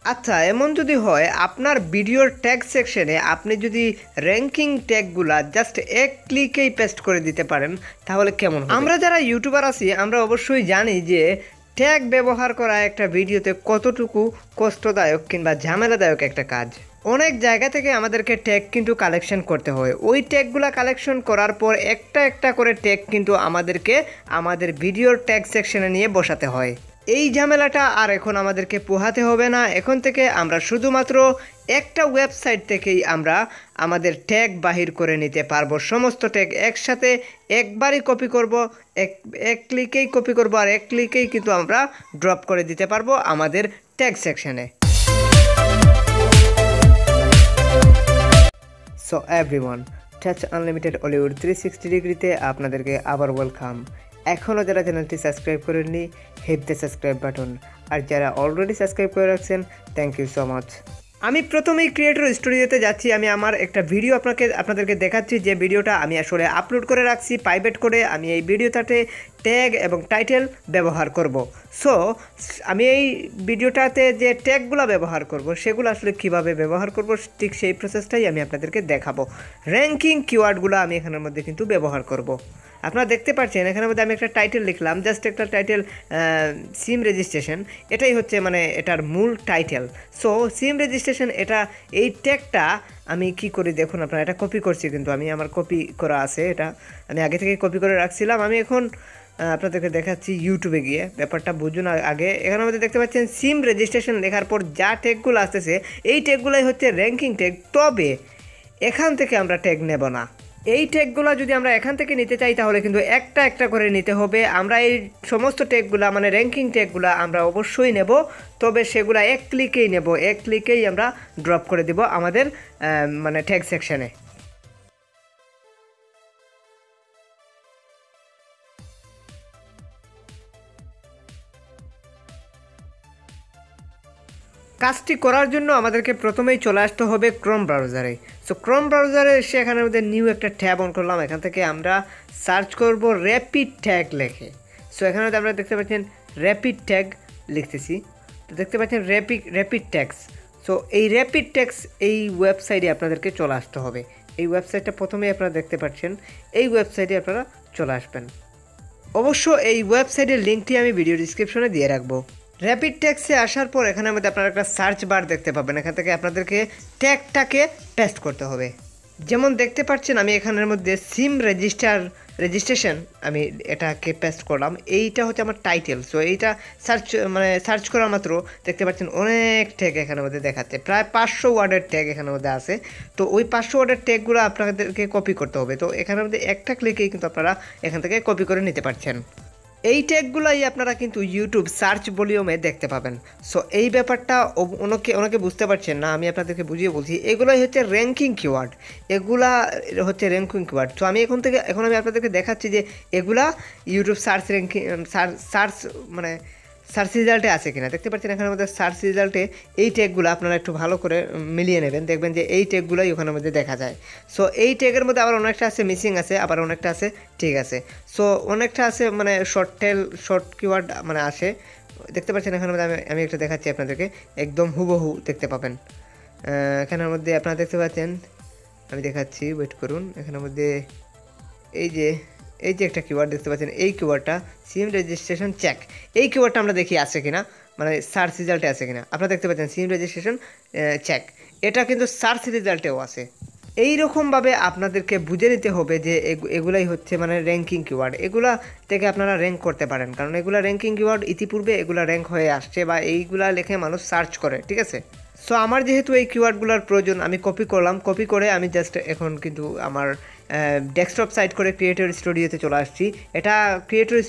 আচ্ছা, এমন যদি হয় আপনার ভিডিওর ট্যাগ সেকশনে আপনি যদি র্যাঙ্কিং ট্যাগগুলা জাস্ট এক ক্লিকেই পেস্ট করে দিতে পারেন তাহলে কেমন হবে? আমরা যারা ইউটিউবার আছি আমরা অবশ্যই জানি যে ট্যাগ ব্যবহার করা একটা ভিডিওতে কতটুকু কষ্টদায়ক কিংবা ঝামেলাদায়ক একটা কাজ। অনেক জায়গা থেকে আমাদেরকে ট্যাগ কিন্তু কালেকশন করতে হয়। ওই ট্যাগগুলা কালেকশন করার পর একটা একটা করে ট্যাগ কিন্তু আমাদেরকে আমাদের ভিডিওর ট্যাগ সেকশনে নিয়ে বসাতে হয়। এই ঝামেলাটা আর এখন আমাদেরকে পোহাতে হবে না। এখন থেকে আমরা শুধুমাত্র একটা ওয়েবসাইট থেকেই আমরা আমাদের ট্যাগ বাহির করে নিতে পারবো। সমস্ত ট্যাগ একসাথে একবারই কপি করব, এক ক্লিকেই কপি করব, আর এক ক্লিকেই কিন্তু আমরা ড্রপ করে দিতে পারবো আমাদের ট্যাগ সেকশনে। So everyone, touch unlimited Hollywood 360 ডিগ্রিতে আপনাদেরকে আবার ওয়েলকাম। এখনও যারা চ্যানেলটি সাবস্ক্রাইব করেননি, হিট দ্য সাবস্ক্রাইব বাটন, আর যারা অলরেডি সাবস্ক্রাইব করে রাখছেন, থ্যাংক ইউ সো মাচ। আমি প্রথমেই ক্রিয়েটর স্টুডিওতে যাচ্ছি। আমি আমার একটা ভিডিও আপনাদেরকে দেখাচ্ছি, যে ভিডিওটা আমি আসলে আপলোড করে রাখছি প্রাইভেট করে। আমি এই ভিডিওটাতে ট্যাগ এবং টাইটেল ব্যবহার করব। সো আমি এই ভিডিওটাতে যে ট্যাগগুলো ব্যবহার করব সেগুলো আসলে কিভাবে ব্যবহার করব ঠিক সেই প্রসেসটাই আমি আপনাদেরকে দেখাবো। র্যাঙ্কিং কিওয়ার্ডগুলো আমি এখানের মধ্যে কিন্তু ব্যবহার করব। আপনারা দেখতে পাচ্ছেন এখানের মধ্যে আমি একটা টাইটেল লিখলাম, জাস্ট একটা টাইটেল, সিম রেজিস্ট্রেশন। এটাই হচ্ছে মানে এটার মূল টাইটেল। সো সিম রেজিস্ট্রেশন, এটা এই ট্যাগটা আমি কি করি দেখুন আপনারা, এটা কপি করছি কিন্তু আমি, আমার কপি করা আছে, এটা আমি আগে থেকে কপি করে রাখছিলাম। আমি এখন আপনাদেরকে দেখাচ্ছি ইউটিউবে গিয়ে, ব্যাপারটা বুঝুন আগে। এখানের মধ্যে দেখতে পাচ্ছেন সিম রেজিস্ট্রেশন লেখার পর যা ট্যাগগুলো আসতেছে এই ট্যাগগুলোই হচ্ছে র্যাঙ্কিং ট্যাগ। তবে এখান থেকে আমরা ট্যাগ নেব না। এই ট্যাগগুলো যদি আমরা এখান থেকে নিতে চাই তাহলে কিন্তু একটা একটা করে নিতে হবে। আমরা এই সমস্ত ট্যাগগুলো মানে র্যাঙ্কিং ট্যাগগুলো আমরা অবশ্যই নেব, তবে সেগুলো এক ক্লিকেই নেব, এক ক্লিকেই আমরা ড্রপ করে দিব আমাদের মানে ট্যাগ সেকশনে। কাজটি করার জন্য আমাদেরকে প্রথমেই চলে আসতে হবে ক্রোম ব্রাউজারে। সো ক্রোম ব্রাউজারে এসে এখানের মধ্যে নিউ একটা ট্যাব অন করলাম। এখান থেকে আমরা সার্চ করব র্যাপিড ট্যাগ লেখে। সো এখানে আমরা দেখতে পাচ্ছেন র্যাপিড ট্যাগ লিখতেছি, তো দেখতে পাচ্ছেন র্যাপিড ট্যাগস। সো এই র্যাপিড ট্যাগস এই ওয়েবসাইটে আপনাদেরকে চলে আসতে হবে। এই ওয়েবসাইটটা প্রথমেই আপনারা দেখতে পাচ্ছেন, এই ওয়েবসাইটে আপনারা চলে আসবেন। অবশ্য এই ওয়েবসাইটের লিঙ্কটি আমি ভিডিও ডিসক্রিপশনে দিয়ে রাখবো। র্যাপিড ট্যাগসে আসার পর এখানের মধ্যে আপনারা একটা সার্চ বার দেখতে পাবেন। এখান থেকে আপনাদেরকে ট্যাগটাকে পেস্ট করতে হবে। যেমন দেখতে পাচ্ছেন আমি এখানের মধ্যে সিম রেজিস্ট্রেশন আমি এটাকে পেস্ট করলাম। এইটা হচ্ছে আমার টাইটেল। সো এইটা সার্চ করা মাত্র দেখতে পাচ্ছেন অনেক ট্যাগ এখানের মধ্যে দেখাচ্ছে, প্রায় 500 ওয়ার্ডের ট্যাগ এখানের মধ্যে আছে। তো ওই 500 ওয়ার্ডের ট্যাগগুলো আপনাদেরকে কপি করতে হবে। তো এখানের মধ্যে একটা ক্লিকেই কিন্তু আপনারা এখান থেকে কপি করে নিতে পারছেন। এই ট্যাগগুলাই আপনারা কিন্তু ইউটিউব সার্চ ভলিউমে দেখতে পাবেন। সো এই ব্যাপারটা অনেকে বুঝতে পারছেন না, আমি আপনাদেরকে বুঝিয়ে বলছি। এগুলাই হচ্ছে র্যাঙ্কিং কিওয়ার্ড, এগুলা হচ্ছে র্যাঙ্কিং কিওয়ার্ড। তো আমি এখন আমি আপনাদেরকে দেখাচ্ছি যে এগুলা ইউটিউব সার্চ র্যাঙ্কিং সার্চ রেজাল্টে আছে কিনা। দেখতে পাচ্ছেন এখানে আমাদের সার্চ রেজাল্টে এই ট্যাগগুলো আপনারা একটু ভালো করে মিলিয়ে নেবেন, দেখবেন যে এই ট্যাগগুলোই ওখানের মধ্যে দেখা যায়। সো এই ট্যাগের মধ্যে আবার অনেকটা আছে মিসিং আছে, আবার অনেকটা আছে ঠিক আছে। সো অনেকটা আছে মানে শর্ট কিওয়ার্ড মানে আসে। দেখতে পাচ্ছেন এখানের মধ্যে আমি একটা দেখাচ্ছি আপনাদেরকে, একদম হুবহু দেখতে পাবেন। এখানের মধ্যে আপনারা দেখতে পাচ্ছেন, আমি দেখাচ্ছি, ওয়েট করুন। এখানের মধ্যে এই যে একটা কিওয়ার্ড দেখতে পাচ্ছেন, এই কিওয়ার্ডটা সিম রেজিস্ট্রেশন চেক, এই কিওয়ার্ডটা আমরা দেখি আছে কিনা, মানে সার্চ রেজাল্টে আছে কিনা। আপনারা দেখতে পাচ্ছেন সিম রেজিস্ট্রেশন চেক, এটা কিন্তু সার্চ রেজাল্টেও আছে। এই রকমভাবে আপনাদেরকে বুঝে নিতে হবে যে এগুলাই হচ্ছে মানে র্যাঙ্কিং কিওয়ার্ড। এগুলা থেকে আপনারা র্যাঙ্ক করতে পারেন, কারণ এগুলা র্যাঙ্কিং কিওয়ার্ড, ইতিপূর্বে এগুলা র্যাঙ্ক হয়ে আসছে বা এইগুলা লেখে মানুষ সার্চ করে, ঠিক আছে। সো আমার যেহেতু এই কিওয়ার্ডগুলোর প্রয়োজন, আমি কপি করলাম। কপি করে আমি জাস্ট এখন কিন্তু আমার ডেস্কটপ সাইট করে ক্রিয়েটর স্টুডিওতে চলে আসছি। এটা ক্রিয়েটর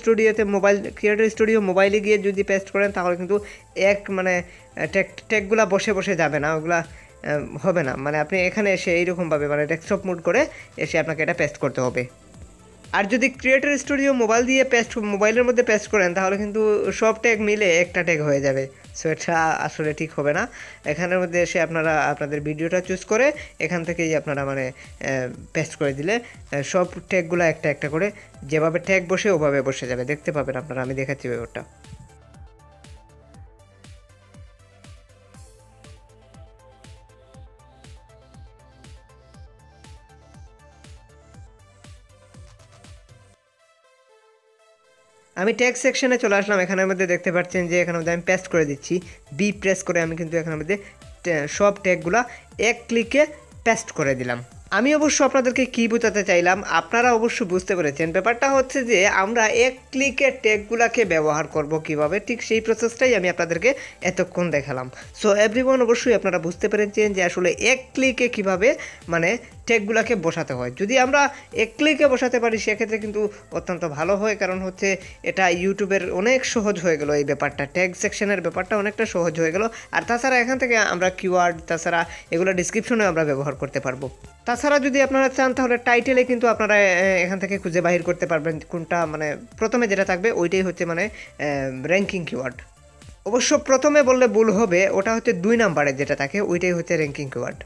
স্টুডিও মোবাইলে গিয়ে যদি পেস্ট করেন তাহলে কিন্তু মানে ট্যাগগুলা বসে যাবে না, ওগুলা হবে না। মানে আপনি এখানে এসে এইরকমভাবে মানে ডেস্কটপ মোড করে এসে আপনাকে এটা পেস্ট করতে হবে। আর যদি ক্রিয়েটর স্টুডিও মোবাইলের মধ্যে পেস্ট করেন তাহলে কিন্তু সব ট্যাগ মিলে একটা ট্যাগ হয়ে যাবে। সো এটা আসলে ঠিক হবে না। এখানের মধ্যে এসে আপনারা আপনাদের ভিডিওটা চুজ করে এখান থেকেই আপনারা মানে পেস্ট করে দিলে সব ট্যাগগুলো একটা একটা করে যেভাবে ট্যাগ বসে ওভাবে বসে যাবে, দেখতে পাবেন আপনারা। আমি দেখাচ্ছি ব্যাপারটা। আমি ট্যাগ সেকশনে চলে আসলাম। এখানের মধ্যে দেখতে পাচ্ছেন যে এখানের মধ্যে আমি পেস্ট করে দিচ্ছি, বি প্রেস করে আমি কিন্তু এখানের মধ্যে সব ট্যাগগুলো এক ক্লিকে পেস্ট করে দিলাম। আমি অবশ্য আপনাদেরকে কি বোঝাতে চাইলাম আপনারা অবশ্য বুঝতে পেরেছেন। ব্যাপারটা হচ্ছে যে আমরা এক ক্লিকে ট্যাগগুলোকে ব্যবহার করব কিভাবে, ঠিক সেই প্রসেসটাই আমি আপনাদেরকে এতক্ষণ দেখালাম। সো এভরিওয়ান অবশ্যই আপনারা বুঝতে পেরেছেন যে আসলে এক ক্লিকে কিভাবে মানে ট্যাগগুলোকে বসাতে হয়। যদি আমরা এক ক্লিকে বসাতে পারি সেক্ষেত্রে কিন্তু অত্যন্ত ভালো হয়, কারণ হচ্ছে এটা ইউটিউবের অনেক সহজ হয়ে গেল এই ব্যাপারটা, ট্যাগ সেকশনের ব্যাপারটা অনেকটা সহজ হয়ে গেল। আর তাছাড়া এখান থেকে আমরা কিওয়ার্ড তাছাড়া এগুলো ডিসক্রিপশনে আমরা ব্যবহার করতে পারবো। তাছাড়া যদি আপনারা চান তাহলে টাইটেলে কিন্তু আপনারা এখান থেকে খুঁজে বাহির করতে পারবেন কোনটা মানে প্রথমে যেটা থাকবে ওইটাই হচ্ছে মানে র্যাঙ্কিং কিওয়ার্ড। অবশ্য প্রথমে বললে ভুল হবে, ওটা হচ্ছে 2 নাম্বারে যেটা থাকে ওইটাই হচ্ছে র্যাঙ্কিং কিওয়ার্ড।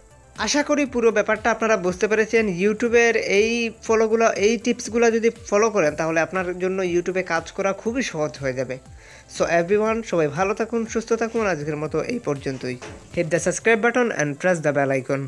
আশা করি পুরো ব্যাপারটা আপনারা বুঝতে পেরেছেন। ইউটিউবের এই ফলোগুলো এই টিপসগুলো যদি ফলো করেন তাহলে আপনার জন্য ইউটিউবে কাজ করা খুবই সহজ হয়ে যাবে। সো এভরিওয়ান সবাই ভালো থাকুন, সুস্থ থাকুন। আজকের মতো এই পর্যন্তই। Hit the subscribe button and press the bell icon.